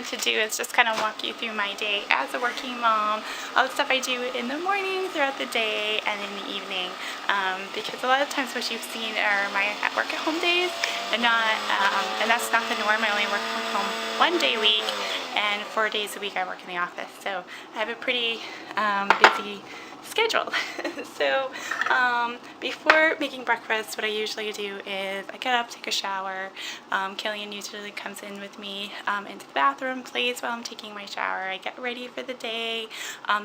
wanted to do is just kind of walk you through my day as a working mom, all the stuff I do in the morning, throughout the day, and in the evening. Because a lot of times what you've seen are my work at home days, and that's not the norm. I only work from home 1 day a week, and 4 days a week I work in the office. So I have a pretty busy schedule. So before making breakfast, what I usually do is I get up, take a shower. Killian usually comes in with me into the bathroom, plays while I'm taking my shower. I get ready for the day.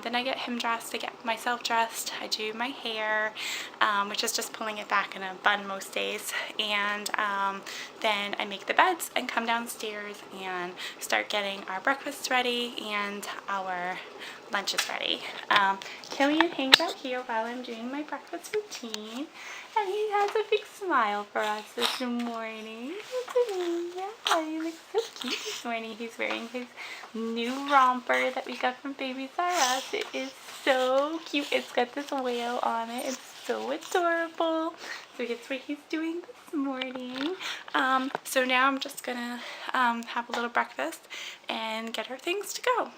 Then I get him dressed, I get myself dressed, I do my hair, which is just pulling it back in a bun most days, and then I make the beds and come downstairs and start getting our breakfast ready and our lunches ready. Killian hangs out here while I'm doing my breakfast routine, and he has a big smile for us this morning. Yeah, he looks so cute this morning. He's wearing his new romper that we got from Babies R Us. It is so cute. It's got this whale on it. It's so adorable. So that's what he's doing this morning. So now I'm just gonna have a little breakfast and get our things to go.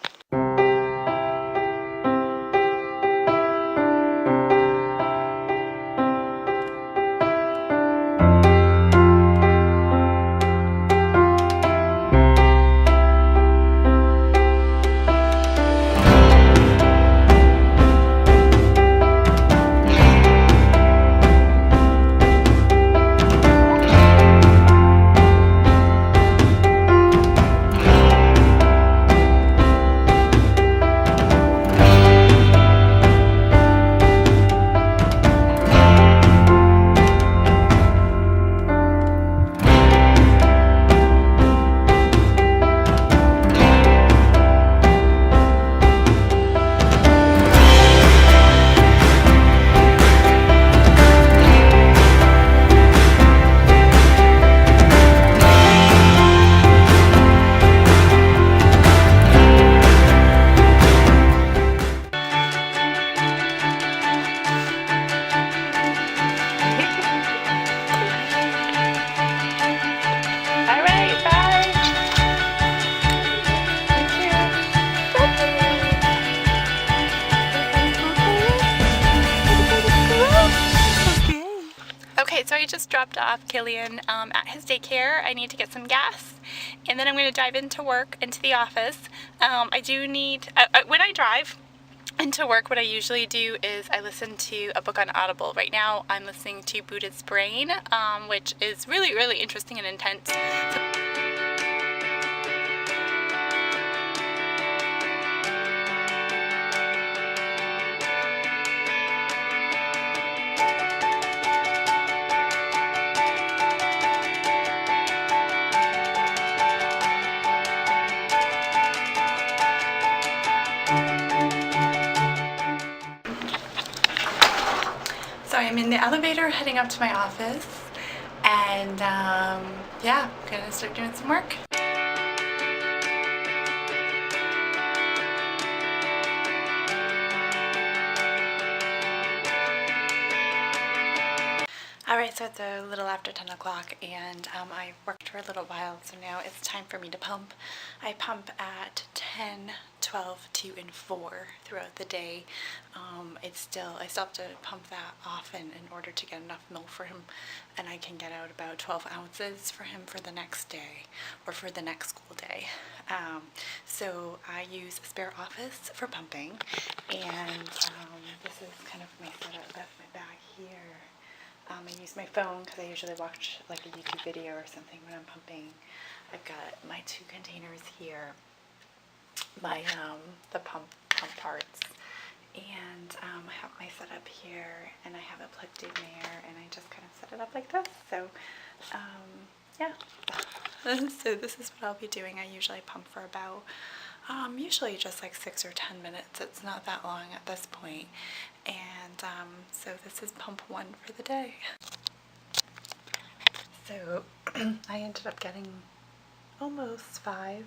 Okay, so I just dropped off Killian at his daycare. I need to get some gas, and then I'm going to drive into work, into the office. I do need, when I drive into work, what I usually do is I listen to a book on Audible. Right now I'm listening to Buddha's Brain, which is really, really interesting and intense. So I'm in the elevator heading up to my office, and yeah, I'm gonna start doing some work. Alright, so it's a little after 10 o'clock, and I worked for a little while, so now it's time for me to pump. I pump at 10, 12, 2, and 4 throughout the day. I still have to pump that often in order to get enough milk for him, and I can get out about 12 ounces for him for the next day, or for the next school day. So I use a spare office for pumping, and this is kind of my setup. That's my bag here. I use my phone because I usually watch like a YouTube video or something when I'm pumping. I've got my 2 containers here, my the pump parts, and I have my setup here, and I have it plugged in there, and I just kind of set it up like this. So yeah. So this is what I'll be doing. I usually pump for about usually just like 6 or 10 minutes. It's not that long at this point. And so this is pump 1 for the day. So I ended up getting almost 5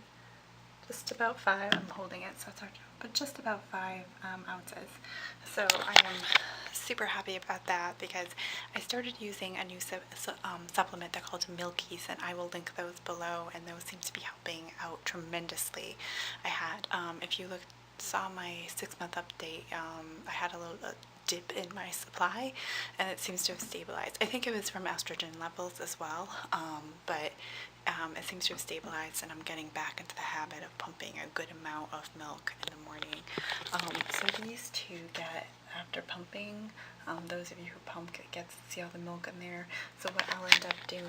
just about 5. I'm holding it, so it's hard, but just about 5 ounces. So I am super happy about that because I started using a new supplement. They're called Milkies, and I will link those below, and those seem to be helping out tremendously. I had, if you saw my 6-month update, I had a little dip in my supply, and it seems to have stabilized. I think it was from estrogen levels as well, but it seems to have stabilized, and I'm getting back into the habit of pumping a good amount of milk in the morning. So these two get, after pumping, those of you who pump get to see all the milk in there. So what I'll end up doing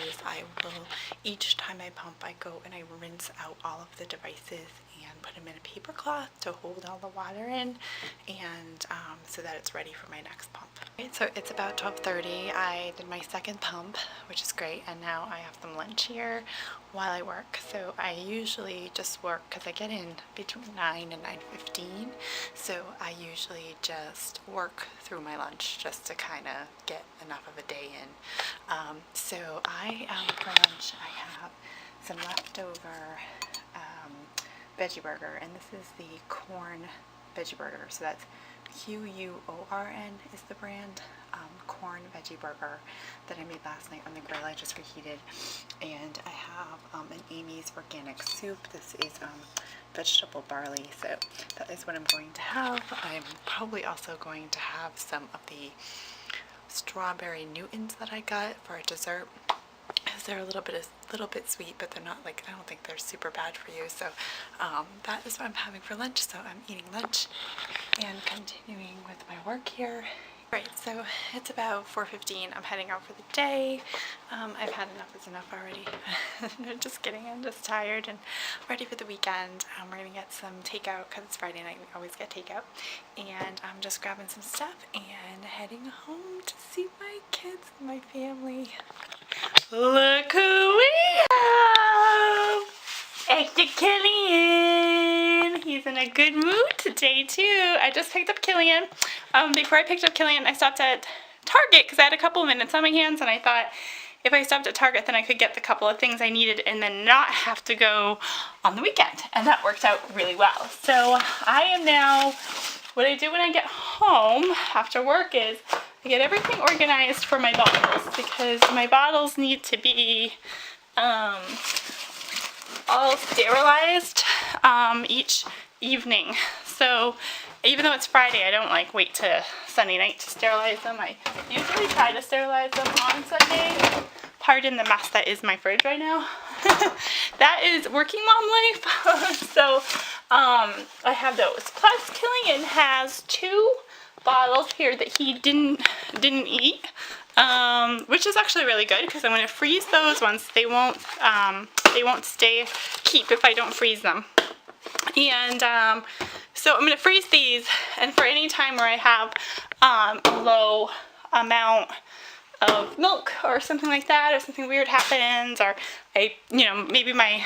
is I will, each time I pump, I go and I rinse out all of the devices and put them in a paper cloth to hold all the water in, and so that it's ready for my next pump. Okay, so it's about 12:30. I did my second pump, which is great, and now I have some lunch here while I work. So I usually just work, because I get in between 9 and 9:15, so I usually just work through my lunch just to kind of get enough of a day in. So for lunch I have some leftover veggie burger, and this is the corn veggie burger. So that's QUORN is the brand, corn veggie burger that I made last night on the grill. I just reheated. And I have an Amy's organic soup. This is vegetable barley, so that is what I'm going to have. I'm probably also going to have some of the strawberry Newtons that I got for a dessert, because they're a little bit sweet, but they're not, like, I don't think they're super bad for you. So that is what I'm having for lunch. So I'm eating lunch and continuing with my work here. Right, so it's about 4:15. I'm heading out for the day. I've had enough is enough already. Just kidding, I'm just tired and ready for the weekend. We're gonna get some takeout because it's Friday night. We always get takeout. And I'm just grabbing some stuff and heading home to see my kids and my family. Look who we have! Extra Killian! He's in a good mood today too. I just picked up Killian. Before I picked up Killian, I stopped at Target because I had a couple of minutes on my hands, and I thought if I stopped at Target then I could get the couple of things I needed and then not have to go on the weekend, and that worked out really well. So I am now, what I do when I get home after work is I get everything organized for my bottles, because my bottles need to be all sterilized each evening. So even though it's Friday, I don't like wait to Sunday night to sterilize them. I usually try to sterilize them on Sunday. Pardon the mess that is my fridge right now. That is working mom life. So I have those. Plus Killian has 2 bottles here that he didn't eat, which is actually really good because I'm going to freeze those ones. They won't keep if I don't freeze them. And so I'm going to freeze these, and for any time where I have a low amount of milk or something like that, or something weird happens, or maybe my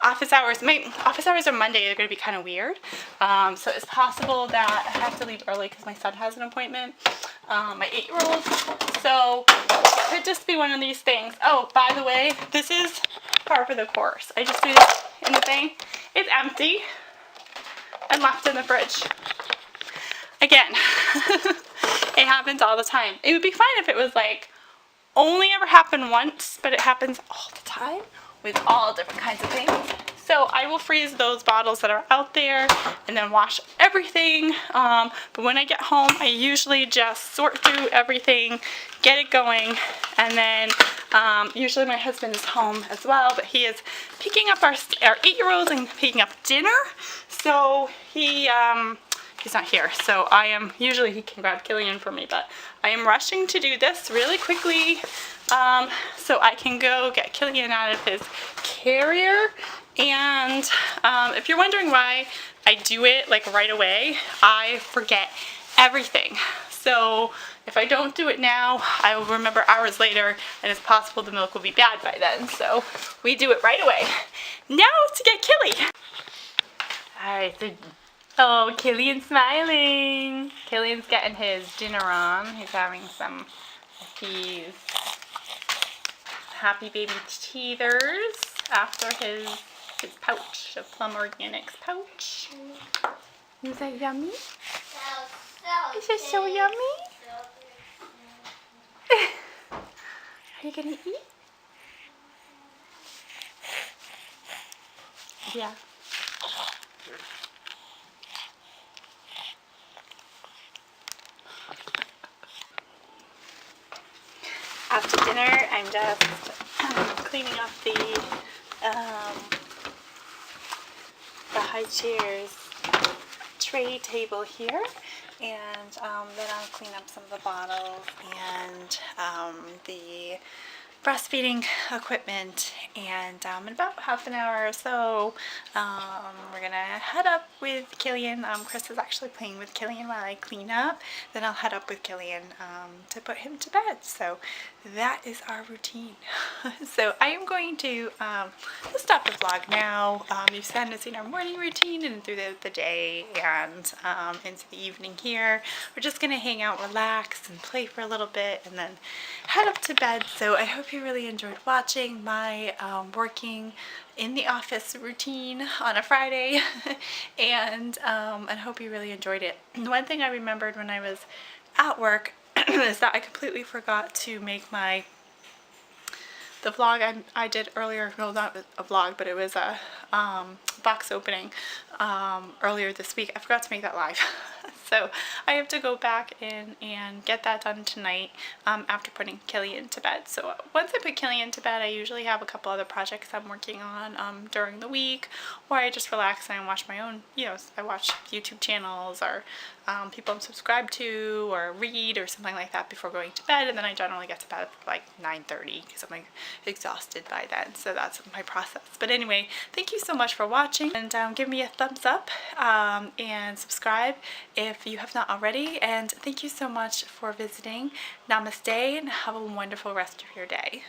office hours on Monday are going to be kind of weird. So it's possible that I have to leave early because my son has an appointment, my 8-year-old. So it could just be one of these things. Oh, by the way, this is par for the course. I just threw this in the thing. It's empty and left in the fridge. Again, it happens all the time. It would be fine if it was like only ever happened once, but it happens all the time with all different kinds of things. So I will freeze those bottles that are out there and then wash everything. But when I get home, I usually just sort through everything, get it going, and then usually my husband is home as well, but he is picking up our 8-year-olds and picking up dinner. So he's not here. So usually he can grab Killian for me, but I am rushing to do this really quickly so I can go get Killian out of his carrier. And if you're wondering why I do it like right away, I forget everything. So if I don't do it now, I will remember hours later, and it's possible the milk will be bad by then. So we do it right away. Now to get Killy. Alright, so oh, Killian's smiling. Killian's getting his dinner on. He's having some of these Happy Baby teethers after his his pouch, a Plum Organics pouch. Is that yummy? Is it so yummy? Are you gonna eat? Yeah. After dinner, I'm just cleaning up the high chairs tray table here, and then I'll clean up some of the bottles and the breastfeeding equipment, and in about half an hour or so we're gonna head up with Killian. Chris is actually playing with Killian while I clean up. Then I'll head up with Killian to put him to bed. So that is our routine. So I am going to stop the vlog now. You've kind of seen our morning routine and through the day and into the evening here. We're just gonna hang out, relax, and play for a little bit, and then head up to bed. So I hope you really enjoyed watching my working in the office routine on a Friday, and I hope you really enjoyed it. One thing I remembered when I was at work is that I completely forgot to make the vlog I did earlier. No, not a vlog, but it was a box opening earlier this week. I forgot to make that live. So I have to go back in and get that done tonight after putting Killian to bed. So once I put Killian to bed, I usually have a couple other projects I'm working on during the week, or I just relax and watch my own, I watch YouTube channels or people I'm subscribed to, or read or something like that before going to bed, and then I generally get to bed at like 9:30 because I'm like exhausted by then. So that's my process. But anyway, thank you so much for watching, and give me a thumbs up and subscribe if you have not already, and thank you so much for visiting. Namaste, and have a wonderful rest of your day.